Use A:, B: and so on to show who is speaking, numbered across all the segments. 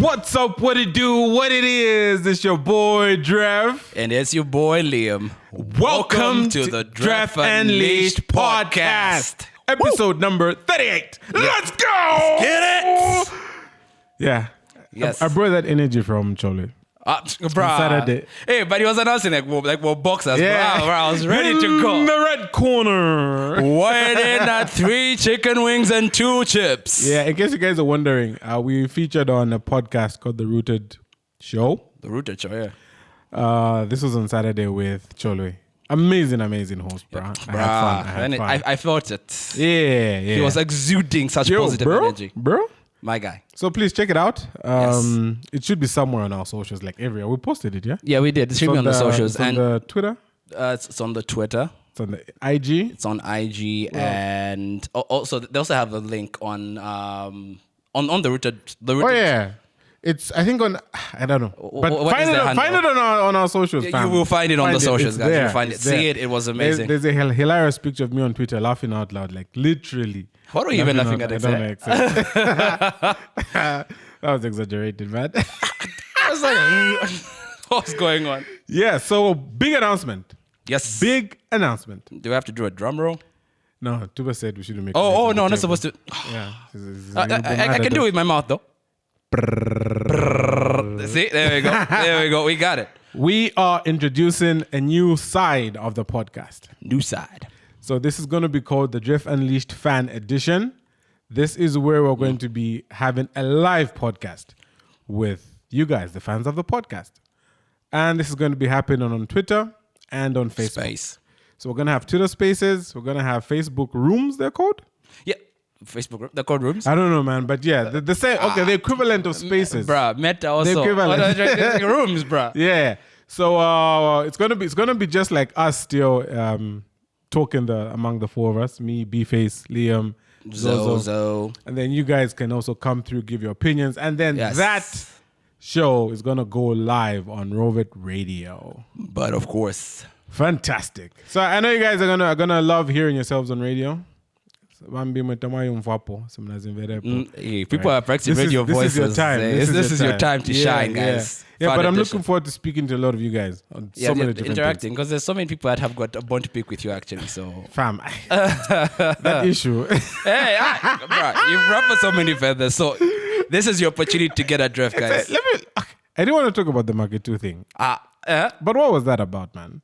A: What's up? What it do? What it is? It's your boy Dref.
B: And it's your boy Liam.
A: Welcome to the Dref Unleashed podcast. Episode number 38. Let's go!
B: Get it!
A: Yeah.
B: Yes.
A: I brought that energy from Chole.
B: Bruh.
A: Saturday.
B: Hey, but he was announcing like we're boxers.
A: Yeah.
B: Bro, I was ready to go.
A: In the red corner.
B: Weighing in at 3 chicken wings and 2 chips.
A: Yeah, in case you guys are wondering, we featured on a podcast called The Rooted Show.
B: The Rooted Show, yeah.
A: This was on Saturday with Chole. Amazing host, bro. I had fun.
B: I felt it.
A: Yeah.
B: He was exuding such positive energy.
A: Bro.
B: My guy.
A: So please check it out.
B: Yes.
A: It should be somewhere on our socials, like everywhere. We posted it, yeah?
B: Yeah, we did. It should be on the socials.
A: It's on the Twitter.
B: It's on the Twitter.
A: It's on the IG.
B: It's on IG, and also they also have a link on the Rooted.
A: Oh yeah. It's, I think, on, I don't know. But find it on our socials, fam.
B: You will find it on the socials, guys. You'll find it.
A: There.
B: See it. It was amazing.
A: There's a hilarious picture of me on Twitter laughing out loud, like literally.
B: What are you even laughing at?
A: I don't know exactly. That was exaggerated, man.
B: I was like, what's going on?
A: Yeah, so big announcement.
B: Yes.
A: Big announcement.
B: Do we have to do a drum roll?
A: No, Tuba said we shouldn't make
B: no, not supposed to.
A: Yeah.
B: I can do it with my mouth, though. See, there we go. We got it.
A: We are introducing a new side of the podcast.
B: New side.
A: So this is going to be called the Dref Unleashed Fan Edition. This is where we're going to be having a live podcast with you guys, the fans of the podcast. And this is going to be happening on Twitter and on Facebook.
B: Space.
A: So we're going to have Twitter Spaces. We're going to have Facebook Rooms, they're called?
B: Yeah. Facebook, the code rooms.
A: I don't know, man, but yeah, the same. Okay, the equivalent of Spaces,
B: bruh. Meta also.
A: The equivalent.
B: Rooms, bruh.
A: Yeah. So it's gonna be just like us still talking among the four of us, me, B-Face, Liam, Zozo, and then you guys can also come through, give your opinions, and then that show is gonna go live on Rovit Radio.
B: But of course,
A: fantastic. So I know you guys are gonna love hearing yourselves on radio. People
B: are practicing radio voices.
A: This is your time.
B: This is your time to shine, guys.
A: Yeah, but I'm looking forward to speaking to a lot of you guys on so many different
B: interacting, because there's so many people that have got a bone to pick with you, actually. So,
A: fam, that issue.
B: Hey, bro, you've ruffled so many feathers. So, this is your opportunity to get a draft, guys.
A: I didn't want to talk about the Market 2 thing. But what was that about, man?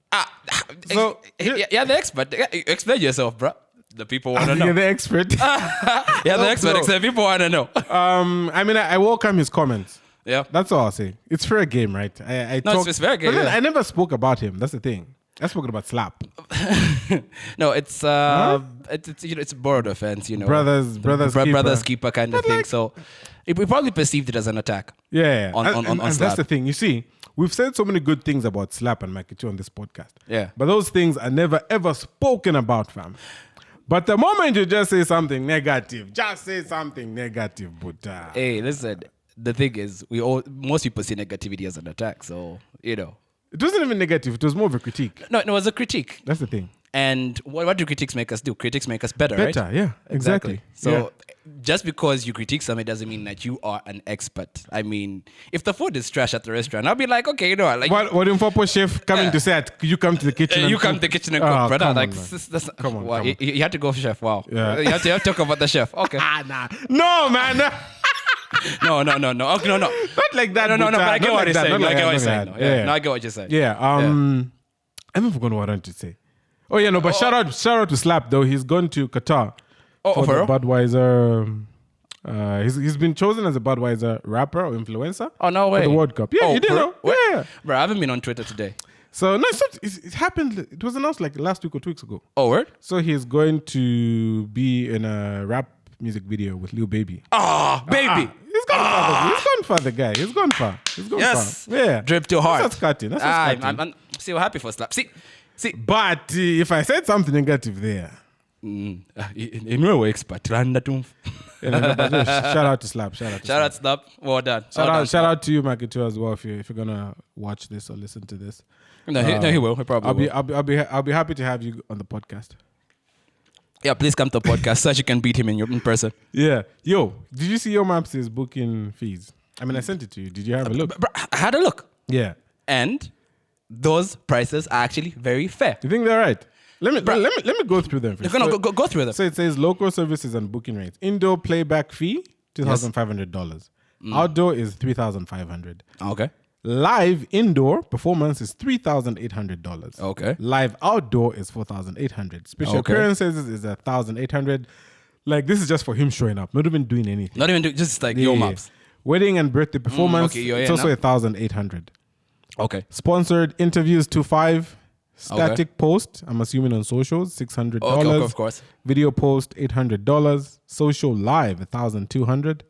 B: So, you're the expert. Explain yourself, bro. The people want to know.
A: You're the expert.
B: Yeah, the expert. Except people want to know.
A: I mean, I welcome his comments.
B: Yeah,
A: that's all I'll say. It's fair game, right?
B: It's fair game.
A: But then I never spoke about him. That's the thing. I spoke about Slap.
B: No, it's it's a board offense,
A: brothers
B: keeper kind of thing.
A: Like,
B: so we probably perceived it as an attack.
A: Yeah,
B: on Slap.
A: That's the thing. You see, we've said so many good things about Slap and Mike 2 on this podcast.
B: Yeah,
A: but those things are never ever spoken about, fam. But the moment you just say something negative, but
B: hey, listen. The thing is, most people see negativity as an attack. So it
A: wasn't even negative. It was more of a critique.
B: No, it was a critique.
A: That's the thing.
B: And what do critics make us do? Critics make us better, right?
A: Yeah, exactly.
B: So just because you critique something doesn't mean that you are an expert. I mean, if the food is trash at the restaurant, I'll be like, okay, like
A: what if Popo chef coming to say, you come to the kitchen?
B: You come to the kitchen and cook, brother. Like,
A: come on.
B: Wow, you have to go chef. Wow.
A: Yeah.
B: You have to talk about the chef. Okay.
A: Nah. No, man.
B: No. Okay, no.
A: Not like that.
B: No. But I get what you're saying. I get what you're saying.
A: Yeah.
B: No, I get what you're saying.
A: Yeah. I haven't forgotten what I wanted to say. Oh yeah, no. But shout out to Slap though. He's gone to Qatar for the Budweiser. He's been chosen as a Budweiser rapper or influencer.
B: Oh no way!
A: For the World Cup. Yeah, you didn't know. Yeah,
B: bro. I haven't been on Twitter today.
A: So no, it happened. It was announced like last week or 2 weeks ago.
B: Oh, word?
A: So he's going to be in a rap music video with Lil Baby.
B: Baby.
A: He's gone far, the guy. He's gone far.
B: Yes.
A: Far. Yeah.
B: Drip too hard.
A: That's cutting.
B: I'm still happy for Slap. See.
A: But if I said something negative there.
B: In no expert.
A: Shout out to Slap.
B: Shout out Slap. Well done.
A: Shout out to you, Mike 2 as well. If you're gonna watch this or listen to this.
B: No, he will. He probably will.
A: I'll be happy to have you on the podcast.
B: Yeah, please come to the podcast so you can beat him in person.
A: Yeah. Yo, did you see your Maps is booking fees? I mean, I sent it to you. Did you have a look?
B: I had a look.
A: Yeah.
B: And those prices are actually very fair.
A: You think they're right? Let me go through them first.
B: Go through them.
A: So it says local services and booking rates. Indoor playback fee, $2,500. Outdoor is $3,500.
B: Okay.
A: Live indoor performance is $3,800.
B: Okay.
A: Live outdoor is $4,800. Special appearances is $1,800. Like, this is just for him showing up, not even doing anything.
B: Not even just like your maps.
A: Wedding and birthday performance, it's also $1,800.
B: Okay.
A: Sponsored interviews, $2,500. Static post, I'm assuming on socials, $600.
B: Okay, of course.
A: Video post, $800. Social live, $1,200.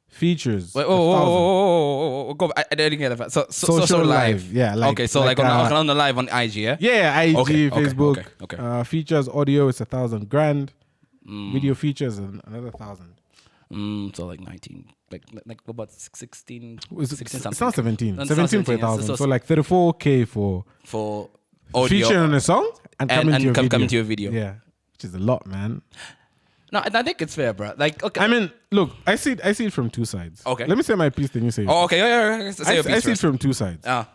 A: Features.
B: Wait, go. I didn't get that. So social live.
A: Yeah.
B: Okay, so like on the live on IG, yeah?
A: Yeah, IG, Facebook.
B: Okay.
A: Features audio is $1,000. Video features another $1,000.
B: So like 19, like about 16,
A: It's
B: 16 something.
A: It's not 17.
B: No,
A: 17 for $1,000. So like $34K
B: for audio.
A: Feature on a song and come
B: into your video.
A: Yeah, which is a lot, man.
B: No, I think it's fair, bro. Like, okay.
A: I mean, look, I see it from two sides.
B: Okay.
A: Let me say my piece, then you say yours.
B: Oh, okay. Yeah. Say your piece
A: I see it
B: first.
A: from two sides.
B: On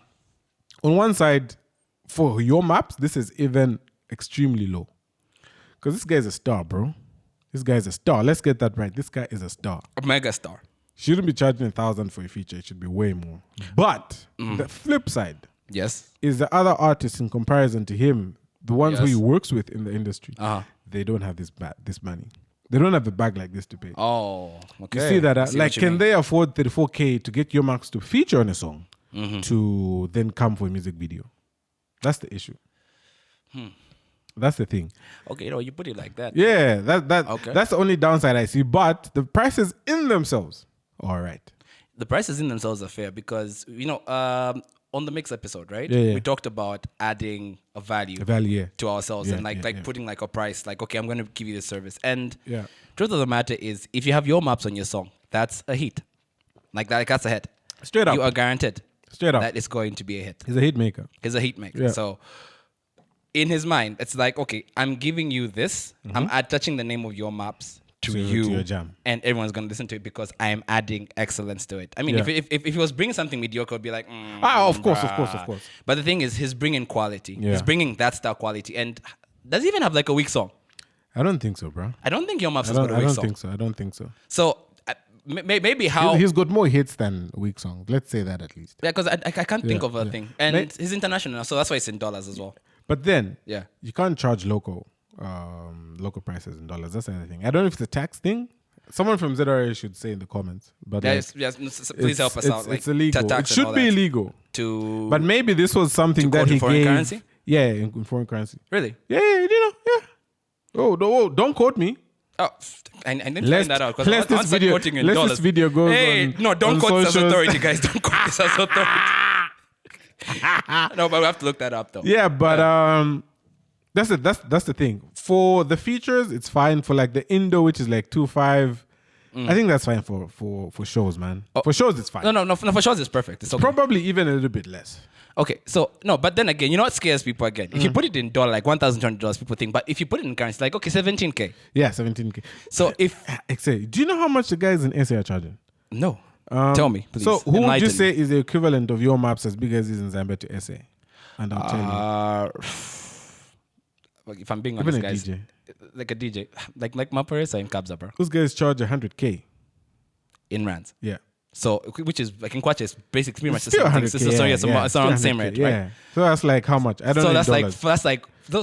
A: On one side, for your maps, this is even extremely low. Because this guy is a star, bro. This guy is a star. Let's get that right. This guy is a star.
B: A mega star.
A: Shouldn't be charging $1,000 for a feature. It should be way more. But the flip side
B: Yes.
A: is the other artists in comparison to him, the ones who
B: Yes.
A: he works with in the industry, they don't have this money. They don't have a bag like this to pay.
B: Oh, okay.
A: You see that?
B: I see
A: Like,
B: what you
A: can
B: mean.
A: they afford $34K to get your marks to feature on a song to then come for a music video? That's the issue. That's the thing.
B: Okay, you put it like that.
A: Yeah,
B: Okay.
A: that's the only downside I see. But the prices in themselves, all right.
B: The prices in themselves are fair because, on the mix episode, right?
A: Yeah.
B: We talked about adding a value
A: Yeah.
B: to ourselves
A: Yeah,
B: and
A: yeah.
B: putting like a price, like, okay, I'm going to give you this service. And
A: Yeah.
B: truth of the matter is, if you have your maps on your song, that's a hit. Like that's a hit.
A: Straight up.
B: You are guaranteed
A: Straight up.
B: that it's going to be a hit.
A: He's a hit maker.
B: He's a hit maker.
A: Yeah.
B: So in his mind, it's like, okay, I'm giving you this. I'm attaching the name of your maps to
A: your jam.
B: and everyone's going to listen to it because I am adding excellence to it. I mean,
A: Yeah.
B: if he was bringing something mediocre, I'd be like,
A: Of course.
B: But the thing is, he's bringing quality.
A: Yeah.
B: He's bringing that star quality. And does he even have like a weak song?
A: I don't think so, bro.
B: I don't think Your Maps has got a weak song.
A: I don't think so.
B: So maybe how...
A: He's got more hits than weak songs. Let's say that at least.
B: Yeah, because I can't think of a
A: yeah.
B: thing. And he's international, so that's why it's in dollars as well.
A: But then,
B: Yeah.
A: you can't charge local prices in dollars. That's the other thing. I don't know if it's a tax thing. Someone from ZRA should say in the comments. But
B: Yes, please help us out.
A: It's illegal. It should be illegal.
B: But
A: But maybe this was something that
B: quote in
A: he
B: foreign
A: gave.
B: currency?
A: Yeah, in foreign currency.
B: really?
A: Yeah. Oh, don't quote me.
B: Oh, I didn't
A: Lest-
B: find that out
A: lest
B: because
A: this
B: I
A: video-
B: quoting in
A: lest
B: dollars.
A: this video goes
B: Hey,
A: on-
B: no, don't
A: on
B: quote this as
A: socials.
B: authority, guys. Don't quote this as authority. No, but we have to look that up though.
A: Yeah, but that's the thing. For the features, it's fine. For like the Indo, which is like 2.5, I think that's fine for shows, man. For shows, it's fine.
B: No, for sure it's perfect. It's okay.
A: Probably even a little bit less.
B: Okay, so no, but then again, you know what scares people again? If you put it in dollar, like $1,200, people think. But if you put it in currency, like okay, 17K.
A: Yeah, 17K.
B: So if
A: Do you know how much the guys in SA are charging?
B: no, tell me, please.
A: So who would you
B: Enlighten
A: say
B: me.
A: is the equivalent of your maps as big as is in Zambia to SA? And I'll tell you.
B: Like, if I'm being
A: Even
B: honest,
A: a
B: guys,
A: DJ.
B: like a DJ, like Maparesa in Kabza, bro,
A: Those guys charge 100K.
B: in rands.
A: Yeah.
B: So which is like in Kwacha, it's basically pretty much the
A: Still
B: same thing.
A: 100K.
B: So yeah, it's around the same
A: 100K,
B: rate,
A: yeah.
B: right?
A: So that's like how much? I don't know.
B: So
A: in
B: that's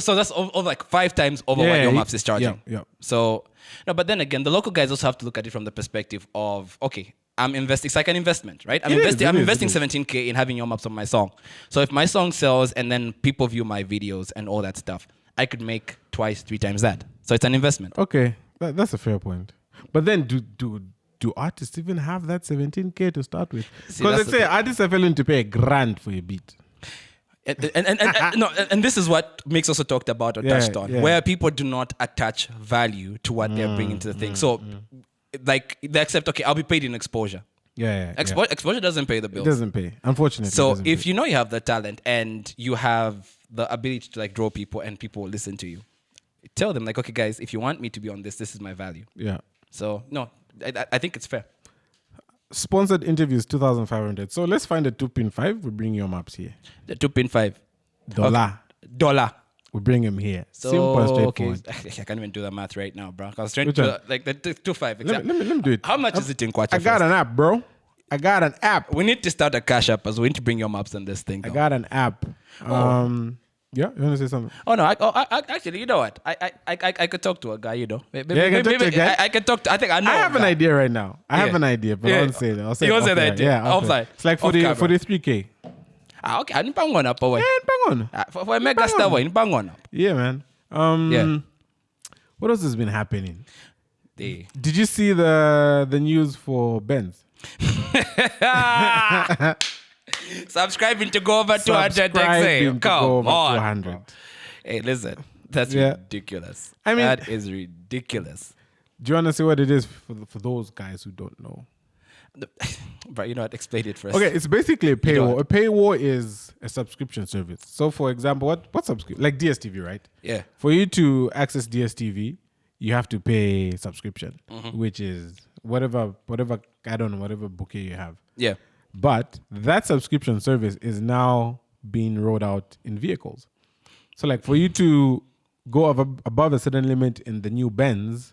A: dollars.
B: over like 5 times over what
A: Yeah,
B: your maps is charging.
A: yeah.
B: So no, but then again, the local guys also have to look at it from the perspective of okay, I'm investing. It's like an investment, right? I'm
A: It is,
B: investing
A: it is.
B: 17K in having your maps on my song. So if my song sells and then people view my videos and all that stuff, I could make 2-3 times that. So it's an investment.
A: Okay, that's a fair point. But then do artists even have that 17K to start with?
B: See,
A: Because
B: that's
A: they say
B: the
A: artists are willing to pay $1,000 for a beat.
B: And this is what Mix also talked about or
A: Yeah,
B: touched on,
A: yeah.
B: where people do not attach value to what they're bringing to the thing. So, like, they accept, okay, I'll be paid in exposure.
A: Yeah.
B: Exposure doesn't pay the
A: It
B: bills.
A: doesn't pay, unfortunately. it
B: So
A: doesn't
B: if
A: pay.
B: you know you have the talent and you have the ability to like draw people and people will listen to you, tell them like, okay, guys, if you want me to be on this is my value.
A: Yeah.
B: So no, I think it's fair.
A: sponsored interviews 2,500. So let's find a 2.5. We bring your maps here.
B: The 2.5
A: Dollar.
B: dollar.
A: We bring him here.
B: So
A: Simple and
B: okay,
A: straightforward.
B: I can't even do the math right now, bro. I was trying
A: Which
B: to
A: one?
B: like the 2.5.
A: Let me do it.
B: How much is it in Kwacha?
A: I got an app, bro. I got an app.
B: We need to start a cash app as we need to bring your maps on this thing.
A: I
B: though.
A: got an app. Yeah, you want to say something?
B: Oh no! I actually, you know what? I could talk to a guy. You know, maybe,
A: Yeah, you can talk to a guy?
B: I can talk to. I think I know.
A: I have an idea right now. I have
B: Yeah.
A: an idea, but
B: Yeah.
A: I won't say that. I'll say
B: You
A: it
B: won't say
A: off
B: the
A: air.
B: idea.
A: Yeah, off
B: Offline.
A: air. It's like
B: Off camera.
A: 43K.
B: Okay, I didn't bang on up away.
A: Yeah, bang on.
B: For a mega star, I didn't bang on up.
A: Yeah, man.
B: Yeah.
A: What else has been happening?
B: The-
A: Did you see the news for Benz?
B: Subscribing to go over 200.
A: Subscribing to
B: Come
A: go over
B: on.
A: 200.
B: Hey, listen, that's
A: Yeah.
B: ridiculous.
A: I mean-
B: that is ridiculous.
A: Do you want to see what it is for those guys who don't know?
B: But you know what? Explain it first.
A: Okay, it's basically a
B: You know
A: paywall. A paywall is a subscription service. So, for example, what subscription? Like DSTV, right?
B: Yeah.
A: For you to access DSTV, you have to pay subscription,
B: Mm-hmm.
A: which is whatever I don't know, whatever bouquet you have.
B: Yeah.
A: But that subscription service is now being rolled out in vehicles. So, like for you to go above a certain limit in the new Benz,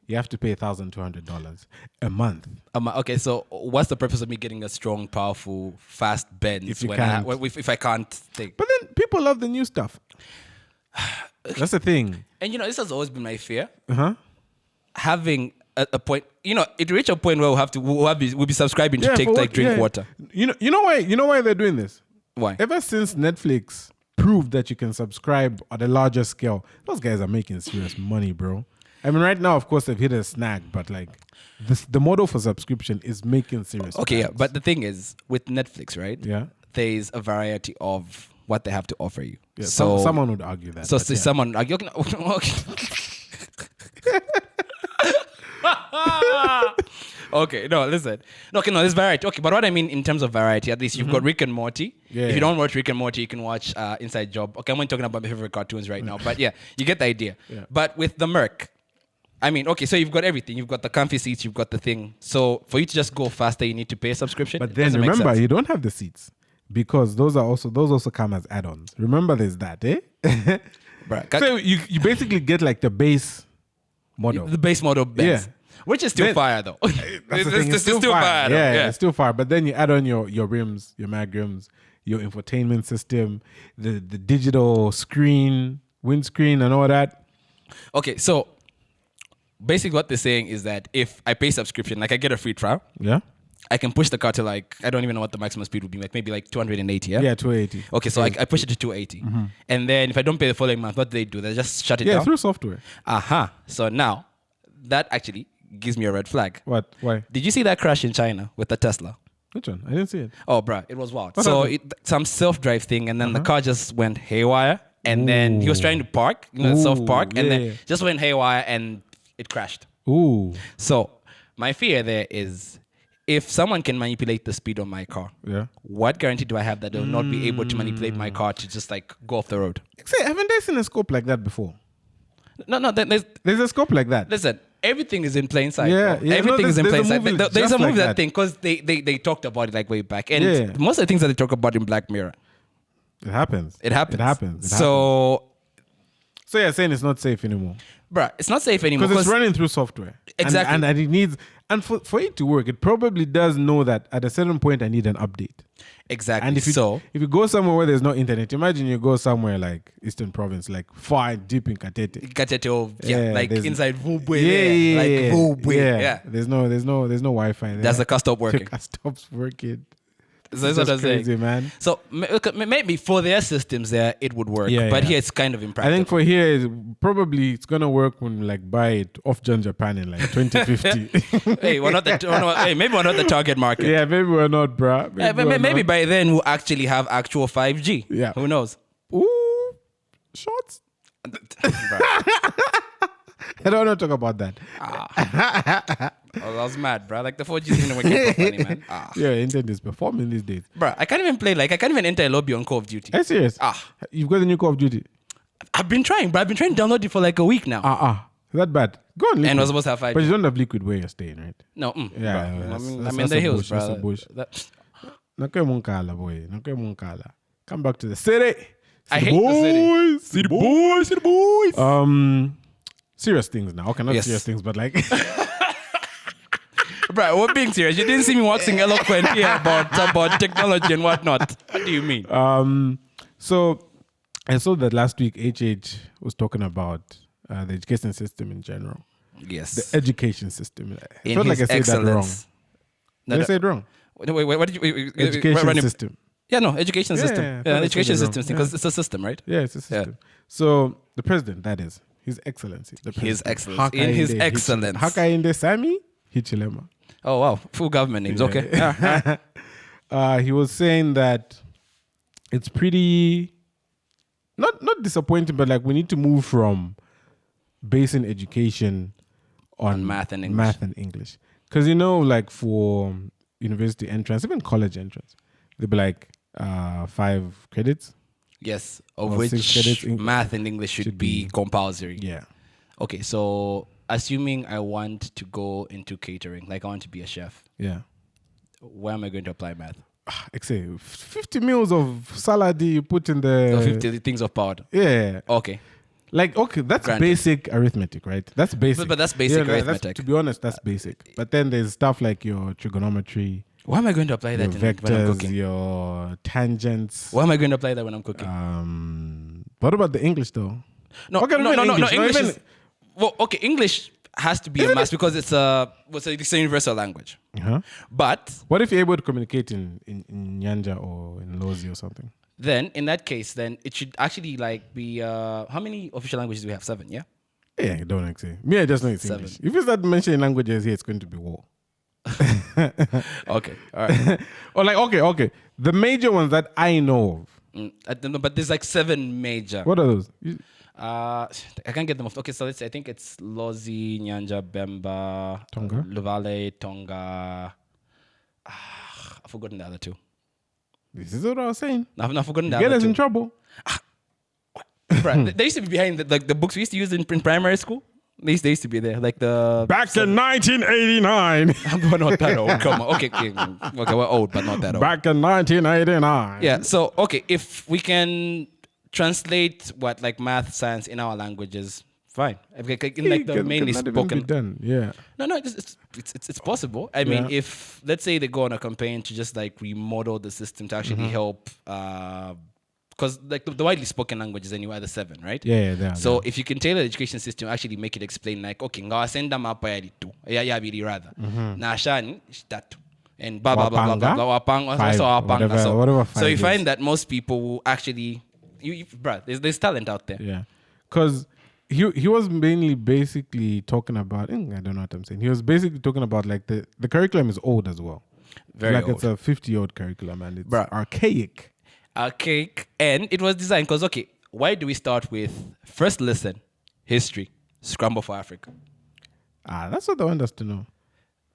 A: you have to pay $1,200 a month.
B: Okay, so what's the purpose of me getting a strong, powerful, fast Benz
A: If you
B: when
A: can't.
B: if I can't take?
A: But then people love the new stuff. That's the thing.
B: And you know, this has always been my fear.
A: Uh-huh.
B: Having a point, you know, it reach a point where we'll be subscribing to take like drink water.
A: You know why they're doing this?
B: Why?
A: Ever since Netflix proved that you can subscribe at a larger scale, those guys are making serious money, bro. I mean, right now, of course, they've hit a snag, but like the model for subscription is making serious.
B: Okay, yeah,
A: strides.
B: but the thing is, with Netflix, right?
A: Yeah.
B: There's a variety of what they have to offer you.
A: Yeah,
B: so
A: someone would argue that.
B: So
A: but yeah.
B: someone okay, no, listen. Okay, no, there's variety. Okay, but what I mean in terms of variety, at least you've got Rick and Morty.
A: Yeah,
B: If you don't watch Rick and Morty, you can watch Inside Job. Okay, I'm only talking about my favorite cartoons right now, but yeah, you get the idea.
A: Yeah.
B: But with the Merc, I mean, okay, so you've got everything. You've got the comfy seats, you've got the thing. So for you to just go faster, you need to pay a subscription.
A: But
B: It
A: then
B: doesn't make
A: remember,
B: sense.
A: you don't have the seats because those also come as add-ons. Remember, there's that, eh?
B: Bruh,
A: So you basically get like the base model.
B: the base model Benz.
A: Yeah.
B: Which is still
A: Then-
B: fire though.
A: That's the thing,
B: It's still fire though.
A: Yeah, it's still fire. But then you add on your rims, your mag rims, your infotainment system, the digital screen, windscreen, and all that.
B: Okay, so basically what they're saying is that if I pay subscription, like I get a free trial,
A: Yeah,
B: I can push the car to like, I don't even know what the maximum speed would be, like maybe like 280, yeah?
A: yeah, 280.
B: Okay, so I push it to 280. And then if I don't pay the following month, what do they do? They just shut it
A: Yeah,
B: down?
A: through software.
B: Aha. So now, that actually gives me a red flag.
A: What? Why?
B: Did you see that crash in China with the Tesla?
A: Which one? I didn't see it.
B: Oh, bruh, it was wild.
A: What
B: So
A: happened?
B: some self-drive thing, and then the car just went haywire. And then he was trying to park, self-park, and
A: yeah.
B: then just went haywire and it crashed.
A: Ooh,
B: So my fear there is if someone can manipulate the speed of my car,
A: yeah.
B: what guarantee do I have that they'll not be able to manipulate my car to just like go off the road?
A: Say, haven't they seen a scope like that before?
B: No,
A: There's a scope like that.
B: listen, everything is in plain sight.
A: Yeah,
B: bro.
A: yeah,
B: Everything
A: no,
B: is in
A: there's
B: plain
A: a
B: sight.
A: movie
B: There's
A: just
B: a movie
A: like
B: that
A: that.
B: thing because they talked about it like way back. And
A: Yeah.
B: most of the things that they talk about in Black Mirror,
A: It happens.
B: it happens.
A: It happens.
B: So,
A: So you're saying it's not safe anymore
B: bruh, it's not safe anymore.
A: because it's running through software.
B: Exactly.
A: And it needs, and for it to work, it probably does know that at a certain point I need an update.
B: Exactly.
A: And if you go somewhere where there's no internet, imagine you go somewhere like Eastern Province, like far deep in Katete.
B: like
A: there's-
B: inside Vubwe,
A: Yeah,
B: like
A: yeah,
B: Vubwe,
A: yeah.
B: yeah.
A: There's no Wi-Fi there.
B: Does the car stop working?
A: The car stops working.
B: So that's what I'm
A: Just crazy,
B: saying.
A: man.
B: So maybe for their systems there it would work,
A: Yeah,
B: but
A: yeah.
B: here it's kind of
A: I
B: impractical.
A: think for here, probably it's gonna work when we like buy it off John Japan in like 2050.
B: Hey, maybe we're not the target market.
A: Yeah, maybe we're not, bruh.
B: Yeah,
A: we're
B: maybe
A: not.
B: by then we'll actually have actual 5G.
A: Yeah.
B: Who knows?
A: Ooh, shots. I don't want to talk about that.
B: I was mad, bro. Like the 4G didn't work out funny, man.
A: Yeah, internet is performing these days.
B: Bro, I can't even play. Like I can't even enter a lobby on Call of Duty.
A: Are you serious? You've got the new Call of Duty.
B: I've been trying, bro. I've been trying to download it for like a week now.
A: that bad? Go on liquid.
B: And was supposed to have 5G.
A: But you don't have liquid where you're staying, right?
B: No.
A: Yeah,
B: I'm in the hills,
A: That's a
B: bro.
A: bush. Nakwe munkala, boy. Nakwe munkala. Come back to the city.
B: I hate the
A: city. City boys. Serious things now. Okay, not serious things, but like...
B: Bro, we're being serious. You didn't see me waxing eloquent here about technology and whatnot. What do you mean?
A: So I saw that last week HH was talking about the education system in general.
B: Yes.
A: The education system. I
B: In
A: felt like I
B: his
A: said that wrong.
B: excellence.
A: Did I say it wrong?
B: Wait, what did you...
A: Education system.
B: Yeah, no, education system.
A: I
B: Yeah,
A: thought I
B: education
A: said it
B: system,
A: wrong.
B: because it's a system, right?
A: Yeah, it's a system. So the president, that is, His Excellency. The
B: His
A: president.
B: excellence. In his excellence.
A: Hakainde Sami Hichilema.
B: Oh, wow. Full government names. Okay.
A: He was saying that it's pretty not disappointing, but like we need to move from basing education on
B: math and English.
A: Because like for university entrance, even college entrance, they'd be like 5 credits.
B: Yes, of
A: Or 6
B: which
A: credits
B: math and English should be compulsory.
A: Yeah.
B: Okay, so assuming I want to go into catering, like I want to be a chef,
A: Yeah.
B: where am I going to apply math?
A: Like say 50 meals of salad you put in the...
B: So 50 things of powder.
A: Yeah.
B: Okay.
A: Like, okay, that's
B: Granted.
A: basic arithmetic, right? That's basic.
B: But that's basic arithmetic.
A: To be honest, that's basic. But then there's stuff like your trigonometry,
B: Why am I going to apply
A: your
B: that when I'm
A: vectors,
B: cooking?
A: your tangents.
B: Why am I going to apply that when I'm cooking?
A: What about the English though?
B: No,
A: Okay,
B: no,
A: even
B: no,
A: English.
B: English
A: Not even-
B: is... Well, okay, English has to be a must because it's a universal language.
A: Uh-huh.
B: But
A: What if you're able to communicate in Nyanja or in Lozi or something?
B: then, in that case, then it should actually like be... how many official languages do we have? 7, yeah?
A: Yeah, I don't like say. Me, I just know it's
B: 7.
A: English. If you start mentioning languages here, it's going to be war.
B: Okay, all right.
A: Or like, okay. The major ones that I know of.
B: I don't know, but there's like 7 major.
A: What are those?
B: I can't get them off. Okay, so let's say I think it's Lozi, Nyanja, Bemba,
A: Tonga?
B: Luvale, Tonga. I've forgotten the other 2.
A: This is what I was saying.
B: I've forgotten the
A: Get
B: other
A: us
B: 2.
A: in trouble.
B: Bruh, they used to be behind the books we used to use in primary school. They used to be there, like the...
A: Back in 1989.
B: I'm not that old. Come on. Okay, we're old, but not that old.
A: Back in 1989.
B: Yeah. So okay, if we can translate what like math, science in our languages, fine. In like the mainly spoken.
A: Done. Yeah.
B: No, it's possible. I mean, if let's say they go on a campaign to just like remodel the system to actually help, because like the widely spoken languages anyway are the 7, right?
A: Yeah, they are.
B: So if you can tailor the education system, actually make it explain like, okay, ngawasenda mapa ya litu, ya bili rather, na ashani tatu, and blah blah blah blah blah blah wapanga,
A: 5,
B: so wapanga.
A: whatever
B: So you
A: 5
B: find
A: is.
B: that most people will actually, bruh, there's talent out there.
A: Yeah. Because he was mainly basically talking about, I don't know what I'm saying. He was basically talking about like the curriculum is old as well.
B: Very
A: like
B: old.
A: It's a 50-year-old curriculum and it's
B: Bruh.
A: archaic.
B: Cake, and it was designed because okay, why do we start with first lesson, history, scramble for Africa?
A: That's what I want us to know.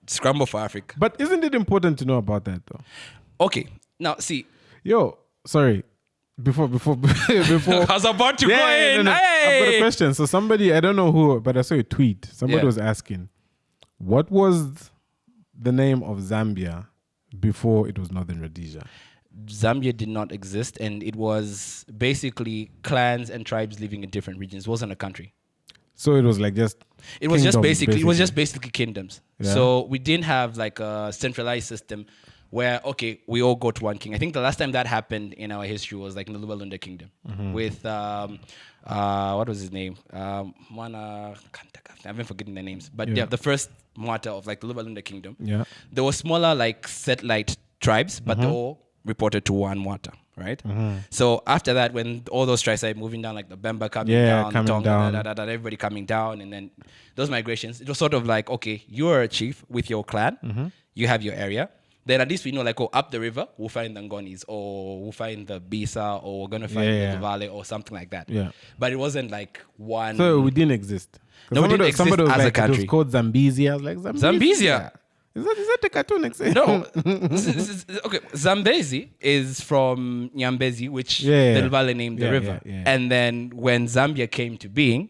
B: Scramble for Africa.
A: But isn't it important to know about that though?
B: Okay, now see.
A: Yo, sorry. Before
B: I was about to go in.
A: No.
B: Hey!
A: I've got a question. So somebody, I don't know who, but I saw a tweet. Somebody
B: Yeah.
A: was asking, what was the name of Zambia before it was Northern Rhodesia?
B: Zambia did not exist, and it was basically clans and tribes living in different regions. It wasn't a country.
A: So it was like just
B: It was just
A: kingdoms,
B: basically kingdoms.
A: Yeah.
B: So we didn't have like a centralized system where okay, we all go to one king. I think the last time that happened in our history was like in the Lualunda Kingdom with what was his name? I've been forgetting their names, but yeah, the first Mwata of like the Lualunda Kingdom.
A: Yeah.
B: There were smaller like satellite tribes, but they all reported to one Mwata, right? So after that, when all those tribes started moving down, like the Bemba coming down,
A: coming
B: Tonga,
A: down.
B: everybody coming down, and then those migrations, it was sort of like, okay, you're a chief with your clan, you have your area. Then at least we know, like, oh, up the river, we'll find the Ngonis, or we'll find the Bisa, or we're going to find the Valley, or something like that.
A: Yeah.
B: But it wasn't like one...
A: So we didn't exist.
B: No, we didn't exist
A: somebody was
B: as a
A: like,
B: country.
A: It was called Zambezi. I was like,
B: Zambezia.
A: Is that a cartoon?
B: No. Okay, Zambezi is from Nyambezi, which
A: Yeah.
B: the Valley named the
A: Yeah,
B: river.
A: yeah.
B: And then when Zambia came to being,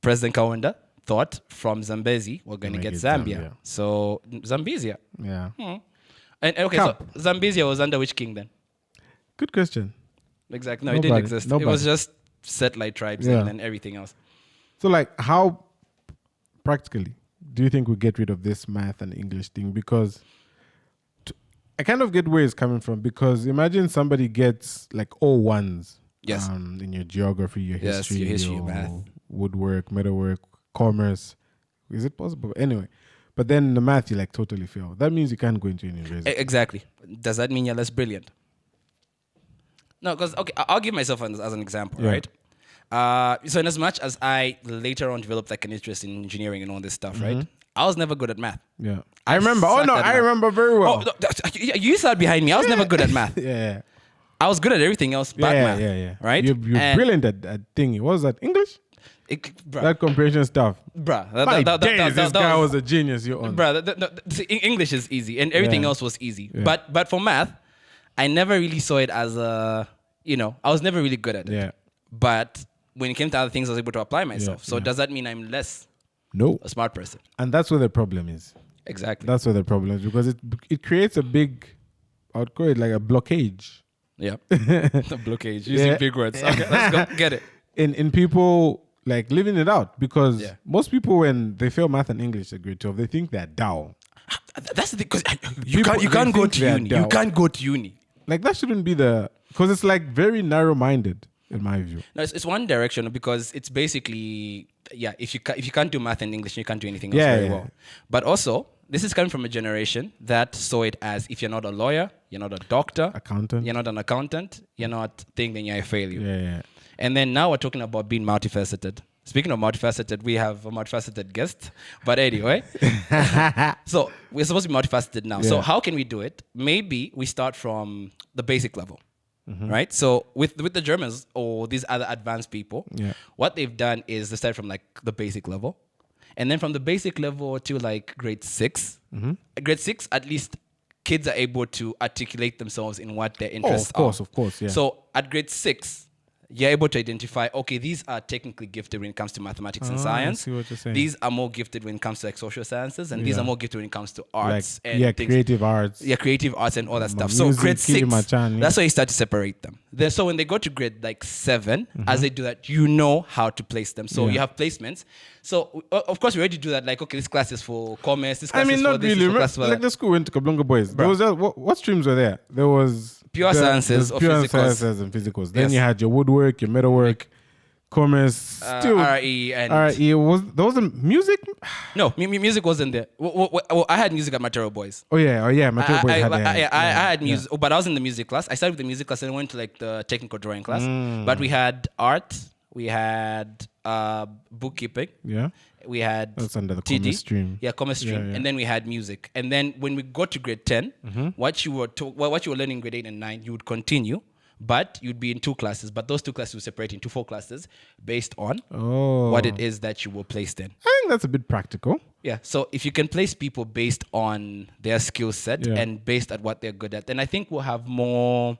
B: President Kaunda thought from Zambezi, we're going to get Zambia. So Zambezia.
A: Yeah.
B: And okay, so Zambezia was under which king then?
A: Good question.
B: Exactly. No, it didn't exist. It was just satellite tribes and then everything else.
A: So like how practically do you think we get rid of this math and English thing? Because I kind of get where it's coming from, because imagine somebody gets like all ones in your geography, your history, your math, woodwork, metalwork, commerce. Is it possible? Anyway, but then the math you like totally fail. That means you can't go into university.
B: Exactly. Does that mean you're less brilliant? No, because okay, I'll give myself as an example, right? So in as much as I later on developed like an interest in engineering and all this stuff, right? I was never good at math.
A: Yeah, I remember. I remember very well.
B: You sat behind me. I was never good at math.
A: Yeah,
B: I was good at everything else but math.
A: Yeah.
B: Right?
A: You're brilliant at thingy. What was that? English? That comprehension stuff.
B: Bruh.
A: This guy was a genius. You're on.
B: Bruh, English is easy and everything else was easy. Yeah. But for math, I never really saw it as a, I was never really good at it.
A: Yeah.
B: But when it came to other things, I was able to apply myself. So does that mean I'm less a smart person?
A: And that's where the problem is.
B: Exactly.
A: That's where the problem is, because it creates a big, I would call it like a blockage.
B: Yeah. A blockage. Using big words. Okay, let's go. Get it.
A: In people like living it out, because most people, when they fail math and English at grade 12, they think they're down.
B: That's the thing, because you can't go to uni. You can't go to uni.
A: Like that shouldn't be because it's like very narrow-minded in my view.
B: No, it's one direction, because it's basically if you can't do math and English, you can't do anything else very well. But also, this is coming from a generation that saw it as, if you're not a lawyer, you're not a doctor, you're not an accountant, you're not then you're a failure.
A: Yeah.
B: And then now we're talking about being multifaceted. Speaking of multifaceted, we have a multifaceted guest. But anyway, so we're supposed to be multifaceted now. Yeah. So how can we do it? Maybe we start from the basic level, right? So with the Germans or these other advanced people, what they've done is they start from like the basic level. And then from the basic level to like grade 6, grade 6, at least kids are able to articulate themselves in what their interests are.
A: Of course, yeah.
B: So at grade 6, you're able to identify, okay, these are technically gifted when it comes to mathematics and science.
A: I see what you're saying.
B: These are more gifted when it comes to like social sciences, and these are more gifted when it comes to arts
A: creative arts.
B: Yeah, creative arts and all that stuff. So grade 6, that's why you start to separate them. Then, so when they go to grade like 7, as they do that, you know how to place them. So you have placements. So of course we already do that. Like, okay, this class is for commerce. This class is for this.
A: Really. Like the school went to Kablunga Boys. There was what streams were there? There was
B: pure sciences or
A: pure sciences and physicals. Then you had your woodwork, your metalwork, commerce, still
B: RE and
A: RE. There wasn't music.
B: No, music wasn't there. Well, I had music at Material Boys.
A: Oh yeah, Material Boys
B: I had music, but I was in the music class. I started with the music class and went to like the technical drawing class. But we had art, we had bookkeeping. Yeah. We had
A: that's under the
B: TD,
A: commerce stream.
B: Yeah, commerce stream, and then we had music. And then when we got to grade 10, what you were learning in grade 8 and 9, you would continue, but you'd be in 2 classes. But those 2 classes would separate into 4 classes based on what it is that you were placed in.
A: I think that's a bit practical.
B: Yeah. So if you can place people based on their skill set and based at what they're good at, then I think we'll have more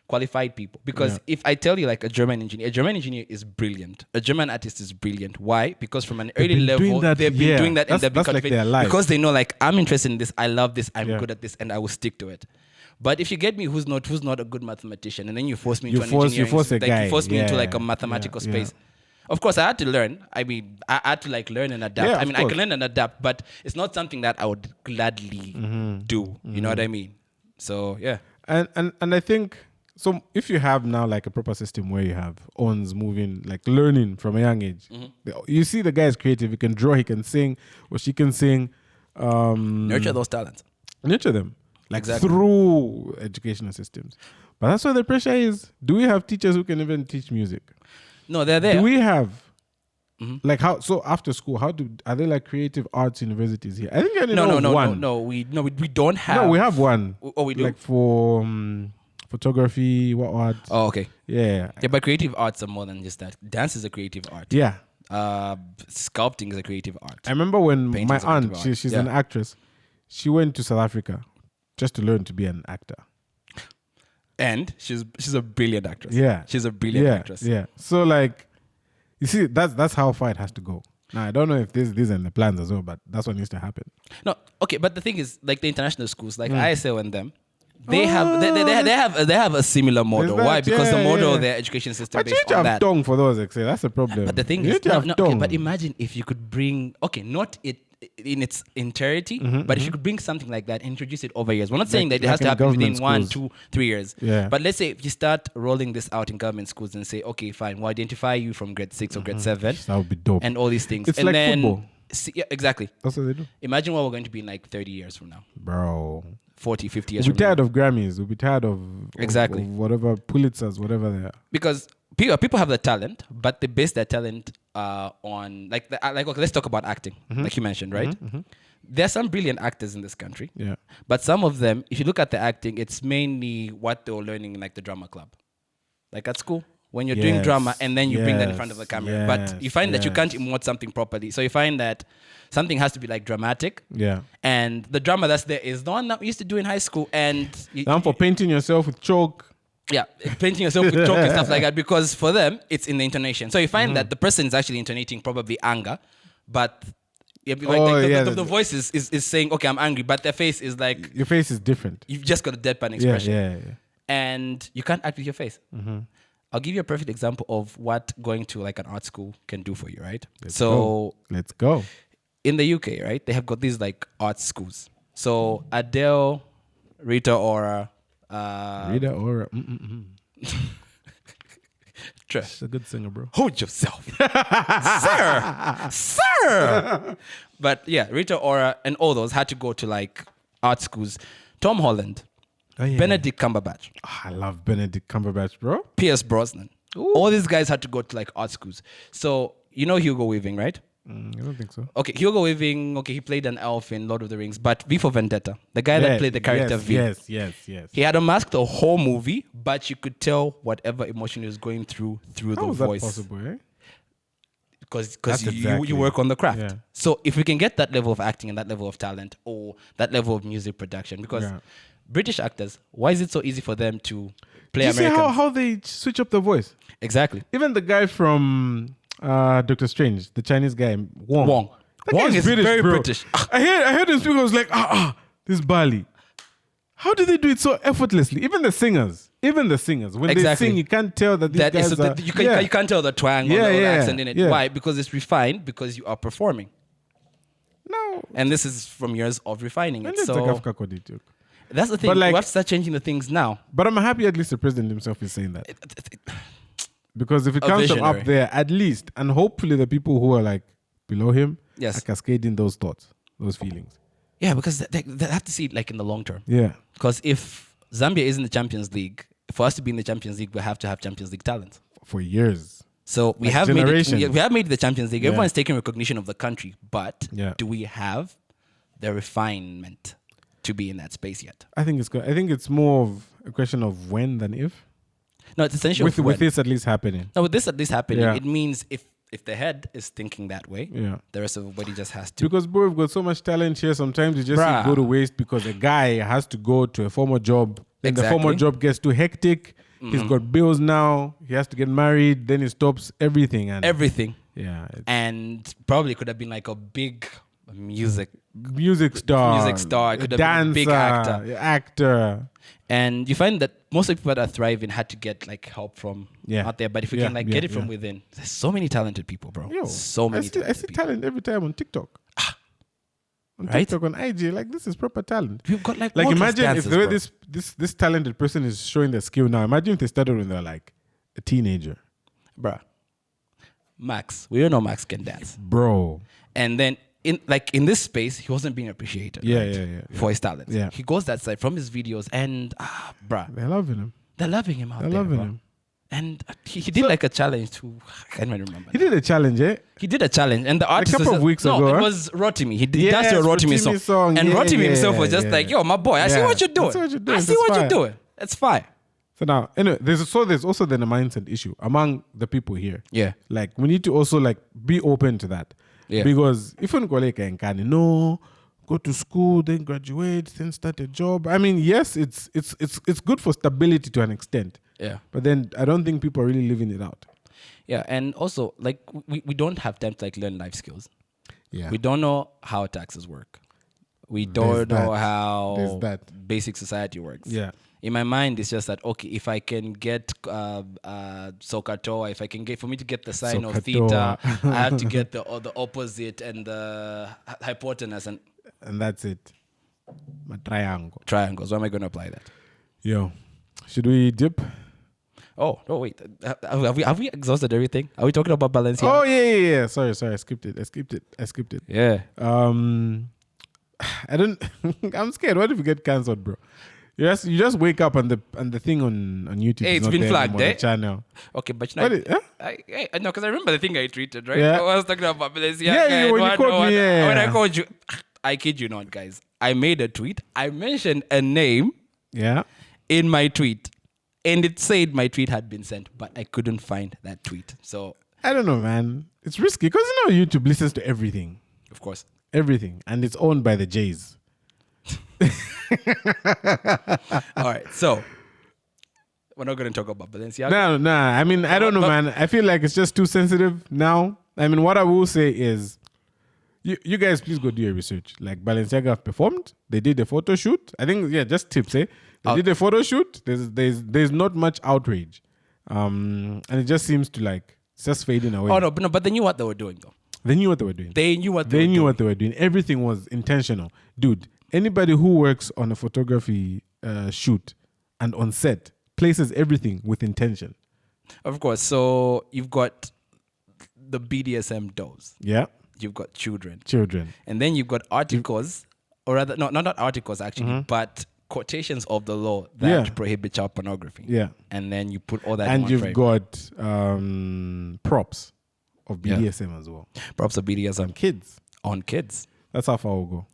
B: qualified people. Because if I tell you like a German engineer is brilliant. A German artist is brilliant. Why? Because from an early level, they've been doing that and they've been cultivating. Like because they know like, I'm interested in this, I love this, I'm good at this, and I will stick to it. But if you get me who's not a good mathematician, and then you force me into an engineering, you force me into like a mathematical space. Of course, I had to learn. I mean, I had to like learn and adapt. I mean, I can learn and adapt, but it's not something that I would gladly do. You know what I mean? So yeah.
A: And I think, so if you have now like a proper system where you have ons moving, like learning from a young age, you see the guy is creative, he can draw, he can sing, or she can sing.
B: Nurture those talents.
A: Nurture them. Like through educational systems. But that's where the pressure is. Do we have teachers who can even teach music?
B: No, they're there.
A: Do we have like how? So after school, are there like creative arts universities here? I think I know one.
B: No, we don't have.
A: No, we have one.
B: Oh, we do.
A: Like for photography, what art?
B: Oh, okay.
A: Yeah.
B: Yeah, but creative arts are more than just that. Dance is a creative art.
A: Yeah.
B: Sculpting is a creative art.
A: I remember when my aunt, she's an actress, she went to South Africa just to learn to be an actor.
B: And she's a brilliant actress.
A: Yeah.
B: She's a brilliant actress.
A: Yeah. So like, you see, that's how far it has to go. Now, I don't know if these are in the plans as well, but that's what needs to happen.
B: No, okay, but the thing is, like the international schools, like ISL and them, they have a similar model.
A: That?
B: Why? Because the model
A: Yeah.
B: of their education system
A: But you
B: based
A: need to
B: on
A: have
B: that.
A: tongue for those, Excel. That's the problem.
B: But the thing
A: you
B: is,
A: need to have
B: okay,
A: tongue.
B: but imagine if you could bring, not it in its entirety, but if you could bring something like that, introduce it over years. We're not saying that it has
A: like
B: to
A: in
B: happen within
A: government
B: 1,
A: schools.
B: 2, 3 years.
A: Yeah.
B: But let's say if you start rolling this out in government schools and say, okay, fine, we'll identify you from grade 6 or grade 7.
A: That would be dope.
B: And all these things.
A: It's
B: and
A: like
B: then,
A: football.
B: Yeah, exactly.
A: That's what they do.
B: Imagine what we're going to be in like 30 years from now.
A: Bro.
B: 40, 50 years
A: We'll be
B: from now.
A: tired of Grammys. We'll be tired of
B: Exactly.
A: of whatever Pulitzers, whatever they are.
B: Because people have the talent, but they base their talent on okay, let's talk about acting, like you mentioned, right? There are some brilliant actors in this country.
A: Yeah.
B: But some of them, if you look at the acting, it's mainly what they were learning in like the drama club. Like at school, when you're doing
A: Yes,
B: drama and then you bring that in
A: yes,
B: front of the camera.
A: yes,
B: But you find that you
A: yes.
B: can't emote something properly. So you find that something has to be like dramatic.
A: Yeah.
B: And the drama that's there is the one that we used to do in high school. And
A: Now for painting yourself with chalk.
B: yeah, painting yourself with chalk and stuff like that, because for them, it's in the intonation. So you find that the person is actually intonating probably anger, but the voice is saying, okay, I'm angry, but their face is like,
A: Your face is different.
B: you've just got a deadpan
A: Yeah,
B: expression.
A: yeah.
B: And you can't act with your face. I'll give you a perfect example of what going to like an art school can do for you, right?
A: Let's go.
B: In the UK, right, they have got these like art schools. So Adele, Rita Ora,
A: Rita Ora.
B: Dref.
A: She's a good singer, bro.
B: Hold yourself, sir. But yeah, Rita Ora and all those had to go to like art schools. Tom Holland,
A: Oh, yeah.
B: Benedict Cumberbatch,
A: Oh, I love Benedict Cumberbatch, bro.
B: Pierce Brosnan. All these guys had to go to like art schools. So you know Hugo Weaving, right?
A: I don't think so.
B: Okay, Hugo Weaving. Okay, he played an elf in Lord of the Rings, but V for Vendetta, the guy that played the character V.
A: Yes.
B: He had a mask the whole movie, but you could tell whatever emotion he was going through
A: How
B: the
A: is
B: voice.
A: that possible, eh?
B: Because
A: That's
B: you
A: exactly
B: work on the craft.
A: Yeah.
B: So if we can get that level of acting and that level of talent or that level of music production, because British actors, why is it so easy for them to play
A: Do you see
B: Americans?
A: how they switch up the voice?
B: Exactly.
A: Even the guy from Doctor Strange, the Chinese guy, Wong. That guy
B: Wong is
A: British,
B: very
A: bro.
B: British.
A: I heard him speak. I was like, this Bali. How do they do it so effortlessly? Even the singers, when
B: Exactly.
A: they sing, you can't tell that these guys are.
B: You can't tell the twang or the accent in it.
A: Yeah.
B: Why? Because it's refined, because you are performing.
A: No.
B: And this is from years of refining it. So
A: So,
B: that's the thing.
A: But like-
B: we have to start changing the things now.
A: but I'm happy at least the president himself is saying that. Because if it comes from
B: visionary.
A: up there, at least, and hopefully the people who are like below him
B: Yes.
A: are cascading those thoughts, those feelings.
B: Yeah, because they have to see it like in the long term.
A: Yeah.
B: Because if Zambia is in the Champions League, for us to be in the Champions League, we have to have Champions League talent.
A: For years.
B: So we
A: Like
B: have made it,
A: generations.
B: we have made the Champions League.
A: Yeah.
B: Everyone's taking recognition of the country, but
A: Yeah.
B: do we have the refinement to be in that space yet?
A: I think it's more of a question of when than if.
B: No, it's essential.
A: With this at least happening.
B: No, with this at least happening,
A: Yeah.
B: it means if the head is thinking that way,
A: Yeah.
B: the rest of the body just has to.
A: Because bro, we've got so much talent here. Sometimes it just
B: Bruh.
A: go to waste because a guy has to go to a former job. And the former
B: Exactly.
A: job gets too hectic. He's got bills now. He has to get married. Then he stops everything. And
B: Everything.
A: yeah, it's
B: And probably could have been like a big music.
A: music star.
B: It could have been a big actor.
A: Actor.
B: And you find that most of the people that are thriving had to get like help from
A: Yeah.
B: out there. But if we
A: Yeah,
B: can like
A: yeah,
B: get it from
A: yeah.
B: within, there's so many talented people, bro.
A: Yo,
B: So many
A: I
B: talented
A: see
B: people.
A: talent every time on TikTok. On
B: Right?
A: TikTok, on IG, like this is proper talent.
B: We've got like
A: Like
B: world-class
A: imagine
B: dancers,
A: if the way
B: bro.
A: this talented person is showing their skill now. Imagine if they started when they're like a teenager,
B: Bruh. Max, we all know Max can dance.
A: bro.
B: And then in this space, he wasn't being appreciated.
A: Yeah,
B: right,
A: yeah.
B: for his talents.
A: Yeah.
B: He goes that side from his videos and bruh,
A: They're loving him.
B: they're loving him out
A: They're
B: there.
A: loving
B: bro.
A: him.
B: And he did like a challenge to I can't even remember.
A: He did a challenge, eh?
B: He did a challenge, and the artist
A: couple
B: was
A: of weeks
B: no,
A: ago,
B: it
A: huh?
B: was Rotimi. He
A: Yes,
B: danced to a Rotimi
A: Rotimi
B: song.
A: song.
B: And
A: Yeah,
B: Rotimi himself was
A: yeah,
B: just
A: yeah.
B: like, "Yo, my boy, I see
A: Yeah,
B: what you're doing.
A: I see what you're doing.
B: I see
A: That's
B: what
A: fire."
B: you're doing. It's fire."
A: So now, anyway, there's also then a mindset issue among the people here.
B: Yeah.
A: Like we need to also like be open to that.
B: Yeah.
A: Because if you go to school, then graduate, then start a job. I mean, yes, it's good for stability to an extent.
B: Yeah.
A: But then I don't think people are really living it out.
B: Yeah, and also like we don't have time to like learn life skills.
A: Yeah.
B: We don't know how taxes work. We
A: There's
B: don't know
A: that.
B: how
A: There's that.
B: basic society works.
A: Yeah.
B: In my mind, it's just that okay, if I can get SOHCAHTOA, if I can get for me to get the sine of theta,
A: SOHCAHTOA.
B: I have to get the opposite and the hypotenuse and
A: that's it. My triangle.
B: triangles. Why am I going to apply that?
A: Yo, should we dip?
B: Oh, no, wait. Have we exhausted everything? Are we talking about Balenciaga?
A: Oh yeah. Sorry, I skipped it.
B: Yeah.
A: I don't. I'm scared. What if we get cancelled, bro? You just wake up and the thing on YouTube.
B: Hey,
A: is
B: it's
A: not
B: been
A: there
B: flagged,
A: anymore,
B: eh?
A: the channel.
B: Okay, but you know,
A: Huh?
B: no, because I remember the thing I tweeted, right?
A: Yeah.
B: I was talking about Balenciaga.
A: Yeah, when you called me, yeah.
B: When I called you, I kid you not, guys. I made a tweet. I mentioned a name
A: Yeah.
B: in my tweet, and it said my tweet had been sent, but I couldn't find that tweet. So,
A: I don't know, man. It's risky because YouTube listens to everything,
B: of course.
A: and it's owned by the Jays.
B: All right, so we're not going to talk about Balenciaga.
A: No. I mean, I don't know, man. I feel like it's just too sensitive now. I mean, what I will say is, you guys please go do your research. Like Balenciaga have performed. They did a photo shoot. I think, just tips, eh? They did a photo shoot. There's not much outrage. And it just seems to it's just fading away.
B: Oh, no, but they knew what they were doing, though.
A: They knew what they were doing.
B: They knew what
A: Everything was intentional. Dude, anybody who works on a photography shoot and on set places everything with intention.
B: Of course. So you've got the BDSM dolls.
A: Yeah.
B: You've got children. And then you've got articles, or rather, no, not articles actually, but quotations of the law that prohibit child pornography.
A: Yeah.
B: And then you put all that in
A: And
B: one
A: you've
B: frame.
A: got props of BDSM as well.
B: Props of BDSM.
A: Kids.
B: On kids.
A: That's how far we'll go.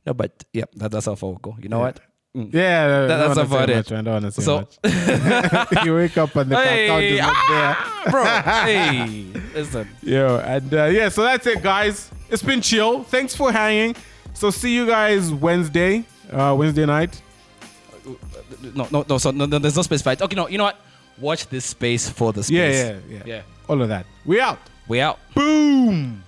B: No, but yeah, that's how far we'll go. You know what?
A: Yeah,
B: that's about it.
A: I don't want to say much. You wake up and the account is not there.
B: Bro, hey, listen.
A: Yo, and so that's it, guys. It's been chill. Thanks for hanging. So see you guys Wednesday night.
B: No, there's no specified. Okay, no, you know what? Watch this space for the space.
A: Yeah. All of that. We out.
B: We out.
A: Boom.